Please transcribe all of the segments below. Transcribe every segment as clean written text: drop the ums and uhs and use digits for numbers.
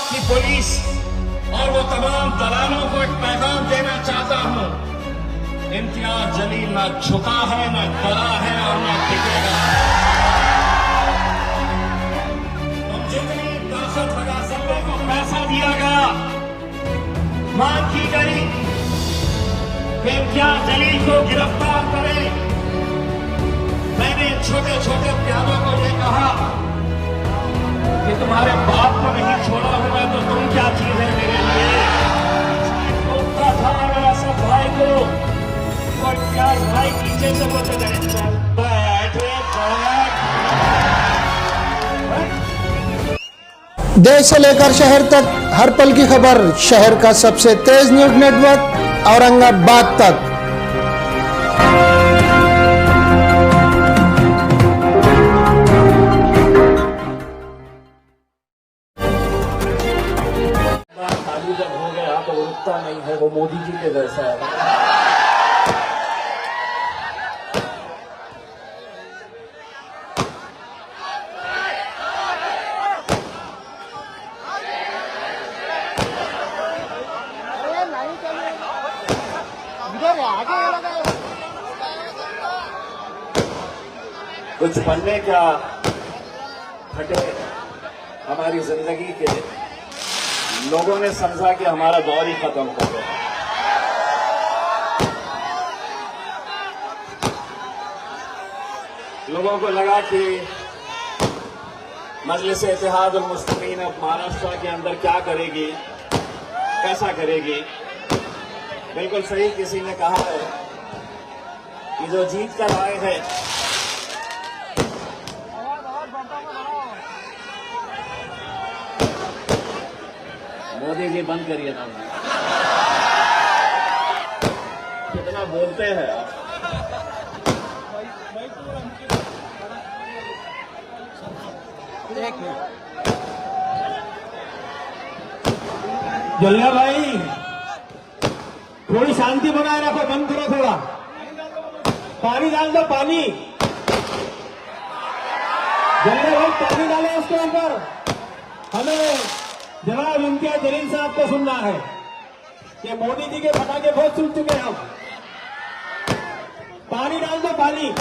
की पुलिस और वो तमाम दलालों को एक पैगाम देना चाहता हूं, इम्तियाज जलील न झुका है, न डरा है और न टिकेगा। तुम जितनी ताकत लगा सकते हो, पैसा दिया गया, मांग की गई कि इम्तियाज जलील को गिरफ्तार करें। मैंने छोटे छोटे प्यारों को ये कहा कि तुम्हारे बाप को नहीं छोड़ा हुआ तो तुम क्या चीज है मेरे लिए। उठता था मेरा सब भाई को, और क्या भाई पीछे से बोलते रहे देश से लेकर शहर तक हर पल की खबर, शहर का सबसे तेज न्यूज नेटवर्क औरंगाबाद तक। खाली जब हो गया तो वो रुकता नहीं है, वो मोदी जी के जैसा है। कुछ बनने क्या घटे हमारी जिंदगी के, लोगों ने समझा कि हमारा दौर ही खत्म हो गया। लोगों को लगा कि मजलिस इत्तेहाद उल मुस्लिमीन अब महाराष्ट्र के अंदर क्या करेगी, कैसा करेगी। बिल्कुल सही किसी ने कहा है कि जो जीत कर आए हैं मोदी जी बंद करिए ना, कितना बोलते हैं आप। जल्ला भाई थोड़ी शांति बनाए रखो, बंद करो थोड़ा, पानी डाल दो, पानी। जल्ला भाई पानी डालो उसके ऊपर। हमें जनाब इम्तियाज जलील साहब को सुनना है कि मोदी जी के पटाखे बहुत सुन चुके हैं हम। पानी डाल दो, पानी।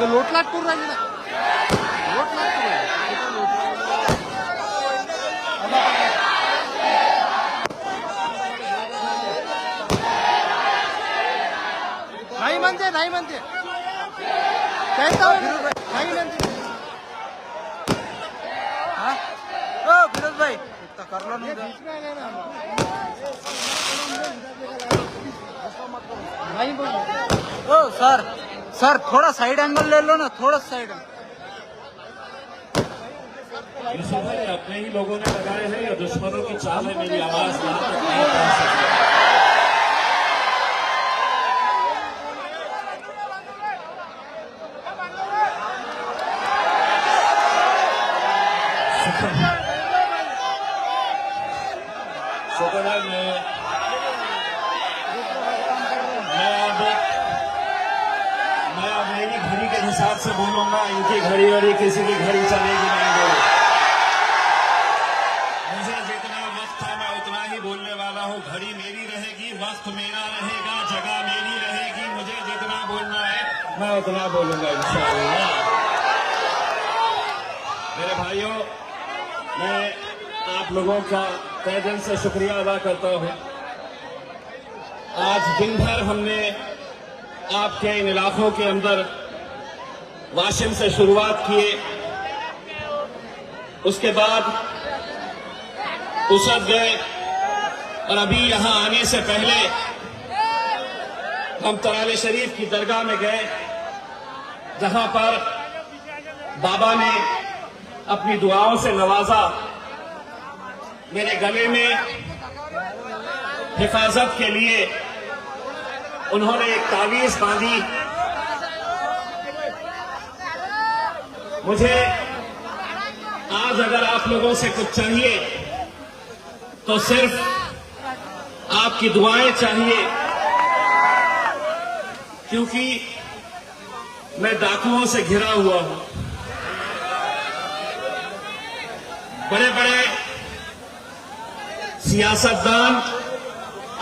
लोटलाट करून राहिली ना, नाही म्हणते, नाही म्हणते, नाही म्हणते। हा फिरोज भाई कर लो नहीं बोल। ओ सर सर थोड़ा साइड एंगल ले लो ना, थोड़ा साइड। ये सफर अपने ही लोगों ने लगाए हैं या दुश्मनों की चाल में मेरी आवाज यहाँ तक नहीं पहुंच सकती। शुक्र है मैं अब मेरी घड़ी के हिसाब से बोलूंगा, इनकी घड़ी और किसी की घड़ी चलेगी नहीं। बोलो, मुझे जितना वक्त था मैं उतना ही बोलने वाला हूँ। घड़ी मेरी रहेगी, वक्त मेरा रहेगा, जगह मेरी रहेगी। मुझे जितना बोलना है मैं उतना बोलूंगा इंशाअल्लाह। मेरे भाइयों, मैं आप लोगों का तहे दिल से शुक्रिया अदा करता हूँ। आज दिन भर हमने आपके इन इलाकों के अंदर वाशिम से शुरुआत किए, उसके बाद उसद गए और अभी यहां आने से पहले हम तराले शरीफ की दरगाह में गए, जहां पर बाबा ने अपनी दुआओं से नवाजा। मेरे गले में हिफाजत के लिए उन्होंने एक तावीज बांधी मुझे आज अगर आप लोगों से कुछ चाहिए तो सिर्फ आपकी दुआएं चाहिए, क्योंकि मैं डाकुओं से घिरा हुआ हूं। बड़े बड़े सियासतदान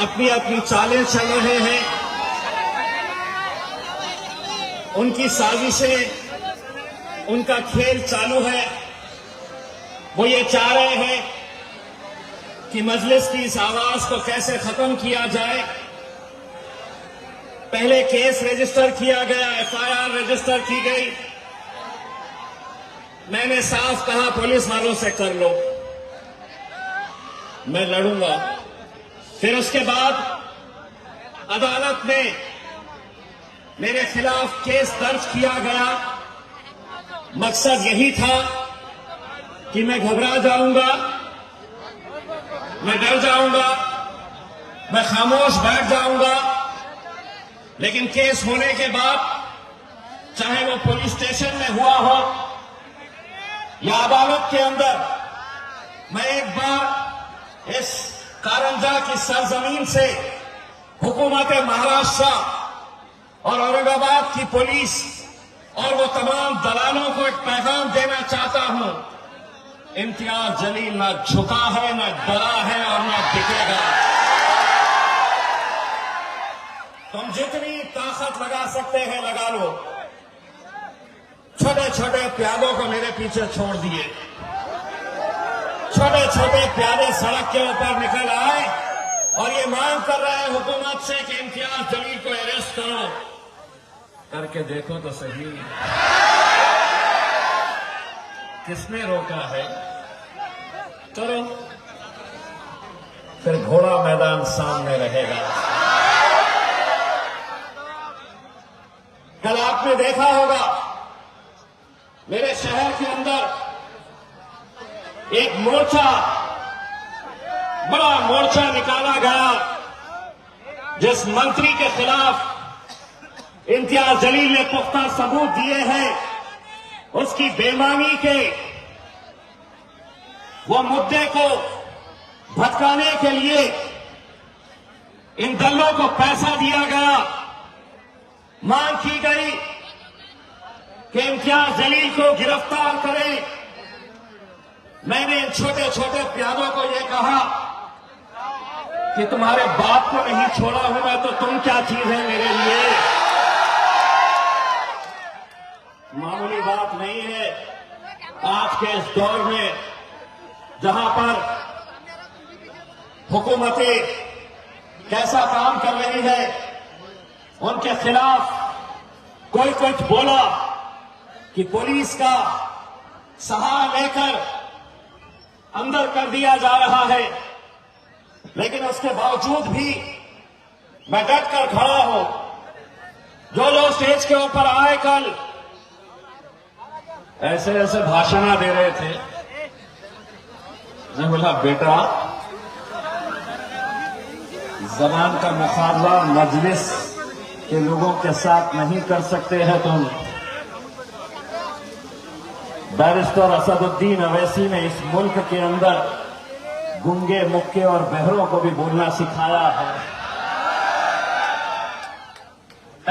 अपनी अपनी चालें चल रहे हैं, उनकी साजिशें, उनका खेल चालू है। वो ये चाह रहे हैं कि मजलिस की इस आवाज को कैसे खत्म किया जाए। पहले केस रजिस्टर किया गया, एफआईआर रजिस्टर की गई। मैंने साफ कहा पुलिस वालों से कर लो, मैं लड़ूंगा। फिर उसके बाद अदालत में मेरे खिलाफ केस दर्ज किया गया। मकसद यही था कि मैं घबरा जाऊंगा, मैं डर जाऊंगा, मैं खामोश बैठ जाऊंगा। लेकिन केस होने के बाद, चाहे वो पुलिस स्टेशन में हुआ हो या अदालत के अंदर, मैं एक बार इस कारंजा की सरजमीन से हुकूमत महाराष्ट्र और औरंगाबाद की पुलिस और वो तमाम दलालों को एक पैगाम देना चाहता हूं। इम्तियाज जलील न झुका है, न डरा है और न टिकेगा। तुम जितनी ताकत लगा सकते हैं लगा लो। छोटे छोटे प्यादों को मेरे पीछे छोड़ दिए, छोटे छोटे प्यादे सड़क के ऊपर निकल आए और ये मांग कर रहे हैं हुकूमत से कि इम्तियाज जलील को अरेस्ट करो। करके देखो तो सही, किसने रोका है? करो, फिर घोड़ा मैदान सामने रहेगा। कल आपने देखा होगा मेरे शहर के अंदर एक मोर्चा, बड़ा मोर्चा निकाला गया, जिस मंत्री के खिलाफ इम्तियाज जलील ने पुख्ता सबूत दिए हैं, उसकी बेईमानी के वो मुद्दे को भटकाने के लिए इन दलों को पैसा दिया गया। मांग की गई कि इम्तियाज जलील को गिरफ्तार करें। मैंने इन छोटे छोटे प्यादों को यह कहा कि तुम्हारे बाप को नहीं छोड़ा हूं मैं, तो तुम क्या चीज है मेरे लिए? मामूली बात नहीं है। आज के इस दौर में जहां पर हुकूमतें कैसा काम कर रही है, उनके खिलाफ कोई कुछ बोला कि पुलिस का सहारा लेकर अंदर कर दिया जा रहा है, लेकिन उसके बावजूद भी मैं डट कर खड़ा हूं। जो लोग स्टेज के ऊपर आए कल ऐसे ऐसे भाषण दे रहे थे, मैं बोला बेटा, जबान का मुकाबला मजलिस के लोगों के साथ नहीं कर सकते हैं तुम। बैरिस्टर असदुद्दीन अवैसी ने इस मुल्क के अंदर गूंगे, मुक्के और बहरों को भी बोलना सिखाया है।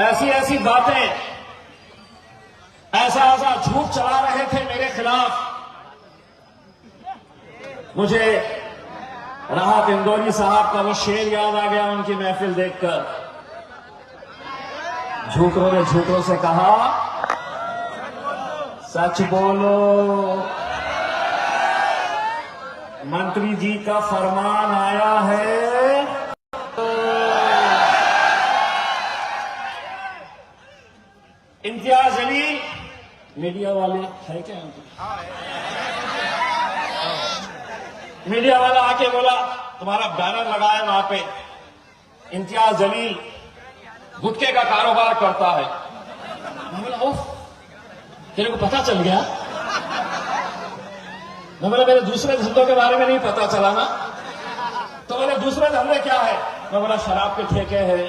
ऐसी ऐसी बातें, ऐसा ऐसा झूठ चला रहे थे मेरे खिलाफ। मुझे राहत इंदौरी साहब का वो शेर याद आ गया उनकी महफिल देखकर। झूठों ने झूठों से कहा सच बोलो, मंत्री जी का फरमान आया है। इम्तियाज जलील, मीडिया वाले है क्या? मीडिया वाला आके बोला तुम्हारा बैनर लगाया वहां पे, इम्तियाज जलील गुटखे का कारोबार करता है। मैं बोला ओह, तेरे को पता चल गया? मैं बोला मेरे दूसरे धंधों के बारे में नहीं पता चला ना? तो बोले दूसरे धंधे क्या है? मैं बोला शराब के ठेके हैं,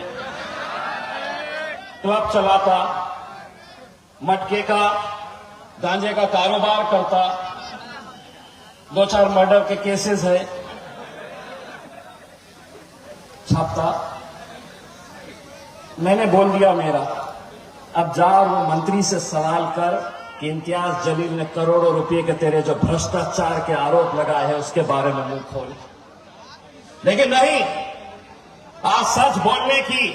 क्लब चलाता, मटके का गांजे का कारोबार करता, 2-4 मर्डर के केसेस है, छापता। मैंने बोल दिया मेरा, अब जा वो मंत्री से सवाल कर कि इम्तियाज जलील ने करोड़ों रुपए के तेरे जो भ्रष्टाचार के आरोप लगाए हैं उसके बारे में मुंह खोल। लेकिन नहीं, आज सच बोलने की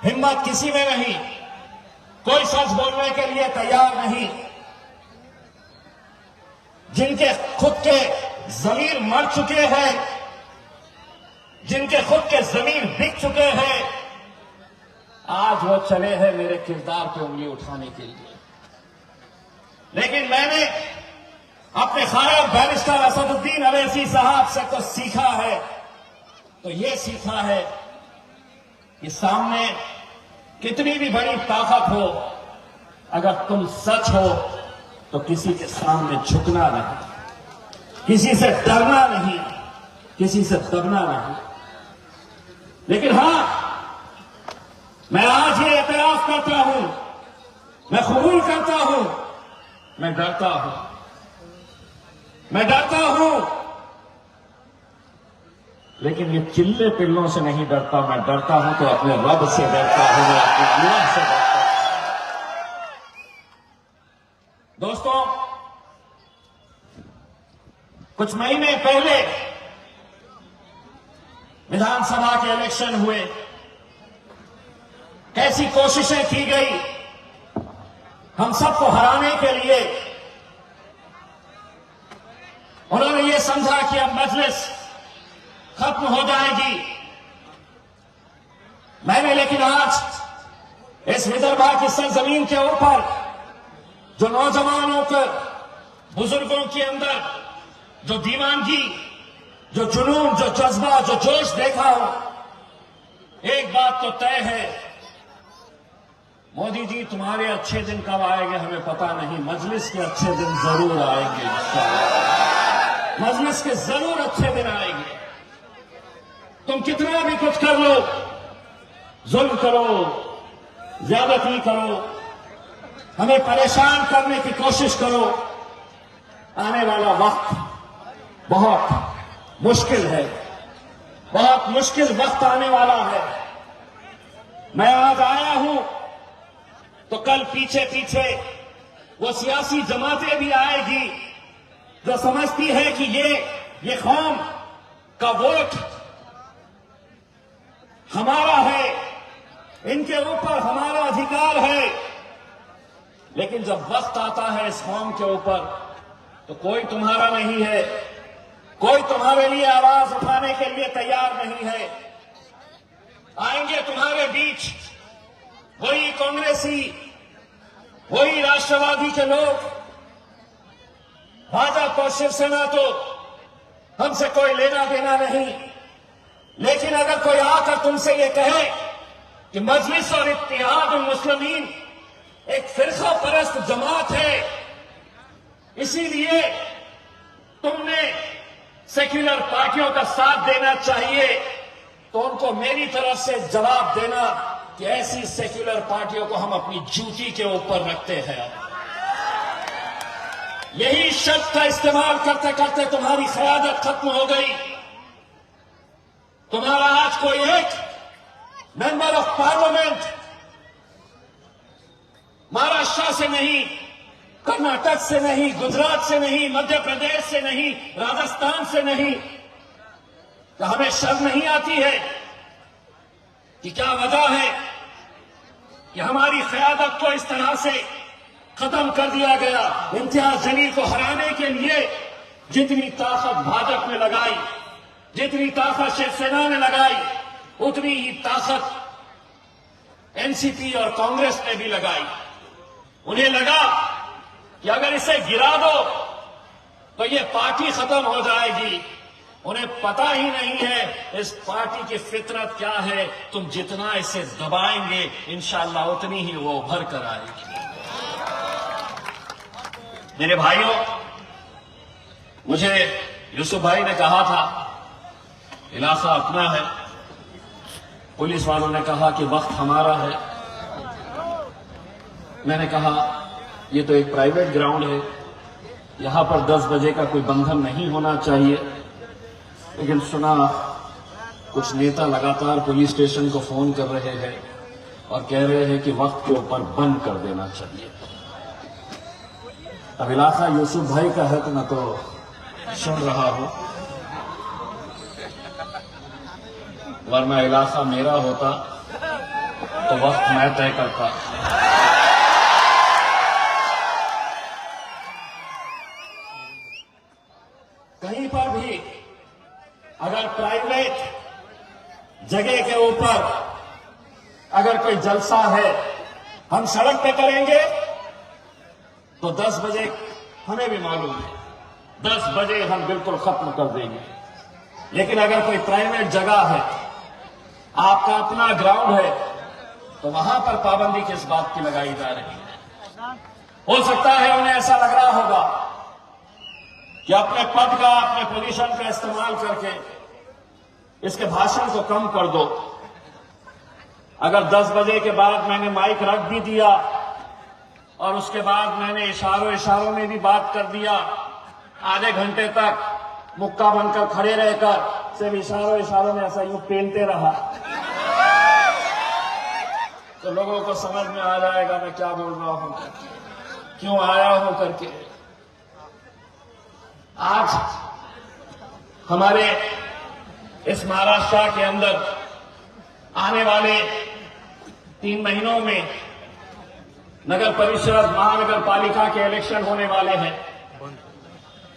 हिम्मत किसी में नहीं, कोई सच बोलने के लिए तैयार नहीं। जिनके खुद के जमीर मर चुके हैं, जिनके खुद के जमीर बिक चुके हैं, आज वो चले हैं मेरे किरदार पे उंगली उठाने के लिए। लेकिन मैंने अपने खायब बैरिस्टर असदुद्दीन अवैसी साहब से कुछ सीखा है, तो ये सीखा है कि सामने कितनी भी बड़ी ताकत हो, अगर तुम सच हो तो किसी के सामने झुकना नहीं, किसी से डरना नहीं, किसी से दबना नहीं। लेकिन हां, मैं आज ये एतराफ करता हूं, मैं कबूल करता हूं, मैं डरता हूं, मैं डरता हूं। लेकिन ये चिल्ले पिल्लों से नहीं डरता, मैं डरता हूं तो अपने रब से डरता हूं, मैं अपने अल्लाह से डरता हूं। दोस्तों, कुछ महीने पहले विधानसभा के इलेक्शन हुए, कैसी कोशिशें की गई हम सबको हराने के लिए। उन्होंने ये समझा कि अब मजलिस खत्म हो जाएगी। मैंने लेकिन आज इस विदर्भा की सरजमीन के ऊपर जो नौजवानों को, बुजुर्गों के अंदर जो दीवानगी, जो जुनून, जो जज्बा, जो जोश देखा हो, एक बात तो तय है, मोदी जी तुम्हारे अच्छे दिन कब आएंगे हमें पता नहीं, मजलिस के अच्छे दिन जरूर आएंगे। मजलिस के जरूर अच्छे दिन आएंगे। तुम कितना भी कुछ कर लो, जुल्म करो, ज्यादती करो, हमें परेशान करने की कोशिश करो, आने वाला वक्त बहुत मुश्किल है, बहुत मुश्किल वक्त आने वाला है। मैं आज आया हूं तो कल पीछे पीछे वो सियासी जमातें भी आएगी जो समझती है कि ये कौम का वोट हमारा है, इनके ऊपर हमारा अधिकार है। लेकिन जब वक्त आता है इस कौम के ऊपर तो कोई तुम्हारा नहीं है, कोई तुम्हारे लिए आवाज उठाने के लिए तैयार नहीं है। आएंगे तुम्हारे बीच वही कांग्रेसी, वही राष्ट्रवादी के लोग। भाजपा और शिवसेना तो हमसे कोई लेना देना नहीं, लेकिन अगर कोई आकर तुमसे ये कहे कि मजलिस और इत्तेहाद मुस्लिमीन एक फिरका परस्त जमात है, इसीलिए तुमने सेक्युलर पार्टियों का साथ देना चाहिए, तो उनको मेरी तरफ से जवाब देना कि ऐसी सेक्युलर पार्टियों को हम अपनी जूती के ऊपर रखते हैं। यही शब्द का इस्तेमाल करते करते तुम्हारी क़यादत खत्म हो गई। तुम्हारा आज कोई एक मेंबर ऑफ पार्लियामेंट महाराष्ट्र से नहीं, कर्नाटक से नहीं, गुजरात से नहीं, मध्य प्रदेश से नहीं, राजस्थान से नहीं, तो हमें शर्म नहीं आती है कि क्या वजह है कि हमारी क़यादत को इस तरह से खत्म कर दिया गया। इम्तियाज जलील को हराने के लिए जितनी ताकत भाजपा ने लगाई, जितनी ताकत शिवसेना ने लगाई, उतनी ही ताकत एनसीपी और कांग्रेस ने भी लगाई। उन्हें लगा कि अगर इसे गिरा दो तो ये पार्टी खत्म हो जाएगी। उन्हें पता ही नहीं है इस पार्टी की फितरत क्या है। तुम जितना इसे दबाएंगे इंशाअल्लाह उतनी ही वो उभर कर आएगी। मेरे भाइयों, मुझे यूसुफ भाई ने कहा था इलाका अपना है, पुलिस वालों ने कहा कि वक्त हमारा है। मैंने कहा ये तो एक प्राइवेट ग्राउंड है, यहां पर 10 बजे का कोई बंधन नहीं होना चाहिए। लेकिन सुना कुछ नेता लगातार पुलिस स्टेशन को फोन कर रहे हैं और कह रहे हैं कि वक्त के ऊपर बंद कर देना चाहिए। अब इलाका यूसुफ भाई का है तो मैं तो सुन रहा हूं, वरना इलाका मेरा होता तो वक्त मैं तय करता। कहीं पर भी अगर प्राइवेट जगह के ऊपर अगर कोई जलसा है, हम सड़क पे करेंगे तो 10 बजे हमें भी मालूम है 10 बजे हम बिल्कुल खत्म कर देंगे। लेकिन अगर कोई प्राइवेट जगह है, आपका अपना ग्राउंड है, तो वहां पर पाबंदी किस बात की लगाई जा रही है? हो सकता है उन्हें ऐसा लग रहा होगा कि अपने पद का, अपने पोजीशन का इस्तेमाल करके इसके भाषण को कम कर दो। अगर 10 बजे के बाद मैंने माइक रख भी दिया और उसके बाद मैंने इशारों में भी बात कर दिया, आधे घंटे तक मुक्का बनकर खड़े रहकर सिर्फ इशारों में ऐसा यूं पेलते रहा, तो लोगों को समझ में आ जाएगा मैं क्या बोल रहा हूं, क्यों आया हूं करके। आज हमारे इस महाराष्ट्र के अंदर आने वाले 3 महीनों में नगर परिषद, महानगर पालिका के इलेक्शन होने वाले हैं।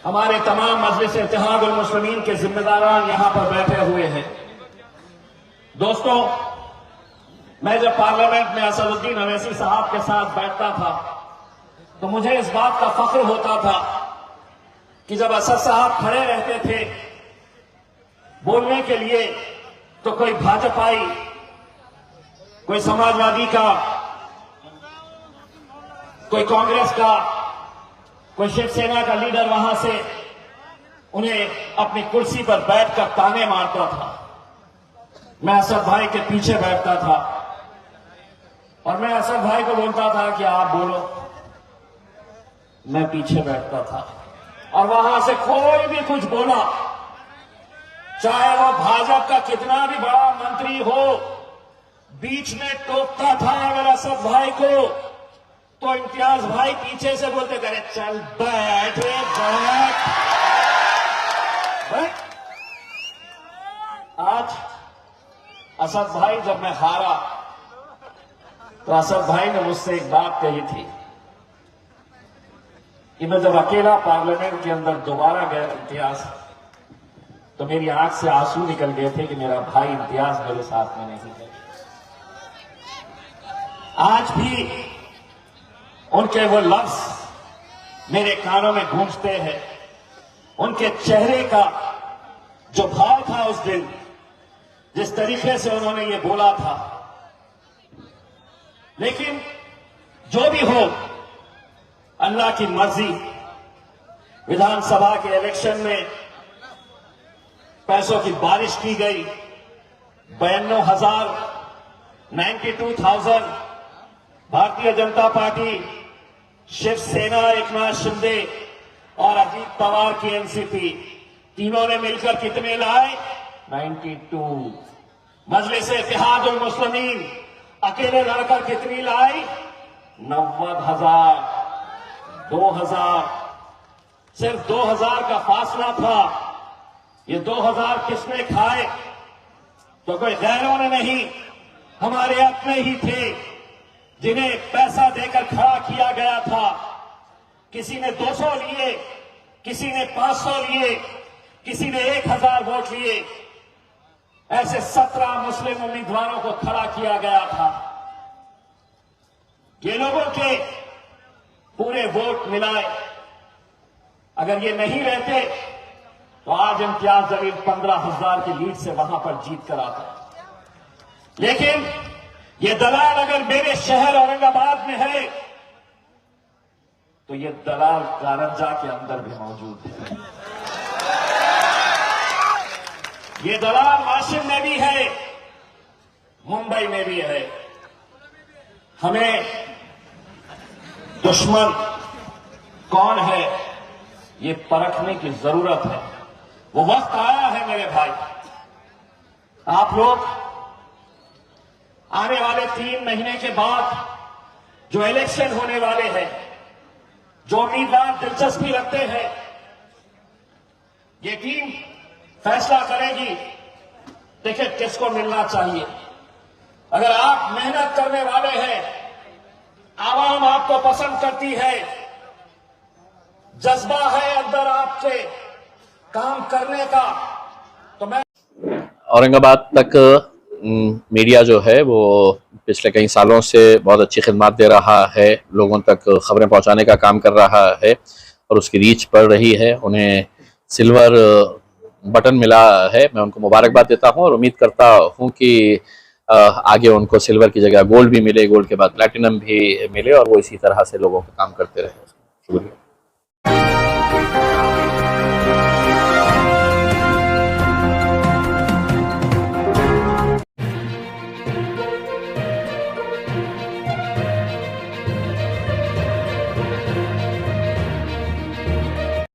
हमारे तमाम मजलिस इत्तेहादुल मुस्लिमीन के जिम्मेदारान यहां पर बैठे हुए हैं। दोस्तों, मैं जब पार्लियामेंट में असदुद्दीन अवैसी साहब के साथ बैठता था तो मुझे इस बात का फख्र होता था कि जब असद साहब खड़े रहते थे बोलने के लिए तो कोई भाजपाई, कोई समाजवादी का, कोई कांग्रेस का, कोई शिवसेना का लीडर वहां से उन्हें अपनी कुर्सी पर बैठकर ताने मारता था। मैं असद भाई के पीछे बैठता था और मैं असद भाई को बोलता था कि आप बोलो, मैं पीछे बैठता था। और वहां से कोई भी कुछ बोला, चाहे वो भाजपा का कितना भी बड़ा मंत्री हो, बीच में टोकता था अगर असद भाई को, तो इम्तियाज भाई पीछे से बोलते थे, चल बैठ रे बैठ। आज असद भाई जब मैं हारा तो असद भाई ने मुझसे एक बात कही थी कि मैं जब अकेला पार्लियामेंट के अंदर दोबारा गया इम्तियाज, तो मेरी आंख से आंसू निकल गए थे कि मेरा भाई इम्तियाज मेरे साथ में नहीं है। आज भी उनके वो लफ्ज मेरे कानों में गूंजते हैं। उनके चेहरे का जो भाव था उस दिन, जिस तरीके से उन्होंने ये बोला था। लेकिन जो भी हो, अल्लाह की मर्जी, विधानसभा के इलेक्शन में पैसों की बारिश की गई। 92,000 भारतीय जनता पार्टी, शिवसेना, एकनाथ शिंदे और अजीत पवार की एनसीपी, तीनों ने मिलकर कितने लाए? 92। मजलिस इत्तेहादुल मुस्लिमीन अकेले लड़कर कितनी लाई? 90,000। 2000, सिर्फ 2000 का फासला था। ये 2000 किसने खाए? तो कोई गैरों ने नहीं, हमारे अपने ही थे जिन्हें पैसा देकर खड़ा किया गया था। किसी ने 200 लिए, किसी ने 500 लिए, किसी ने 1000 वोट लिए। ऐसे 17 मुस्लिम उम्मीदवारों को खड़ा किया गया था। ये लोगों के पूरे वोट मिलाए, अगर ये नहीं रहते तो आज इम्तियाज जलील 15,000 की लीड से वहां पर जीत कर आता। लेकिन ये दलाल अगर मेरे शहर औरंगाबाद में है तो ये दलाल कारंजा के अंदर भी मौजूद है। ये दलाल वाशिम में भी है, मुंबई में भी है। हमें दुश्मन कौन है ये परखने की जरूरत है। वो वक्त आया है मेरे भाई, आप लोग आने वाले 3 महीने के बाद जो इलेक्शन होने वाले हैं, जो उम्मीदवार दिलचस्पी रखते हैं, ये टीम फैसला करेगी टिकट किसको मिलना चाहिए। अगर आप मेहनत करने वाले हैं, आवाम आपको पसंद करती है, जज्बा है अंदर आपके काम करने का, तो मैं औरंगाबाद तक मीडिया जो है वो पिछले कई सालों से बहुत अच्छी खिदमत दे रहा है, लोगों तक खबरें पहुंचाने का काम कर रहा है और उसकी रीच बढ़ रही है। उन्हें सिल्वर बटन मिला है, मैं उनको मुबारकबाद देता हूं और उम्मीद करता हूं कि आगे उनको सिल्वर की जगह गोल्ड भी मिले, गोल्ड के बाद प्लैटिनम भी मिले और वो इसी तरह से लोगों का काम करते रहे। शुक्रिया।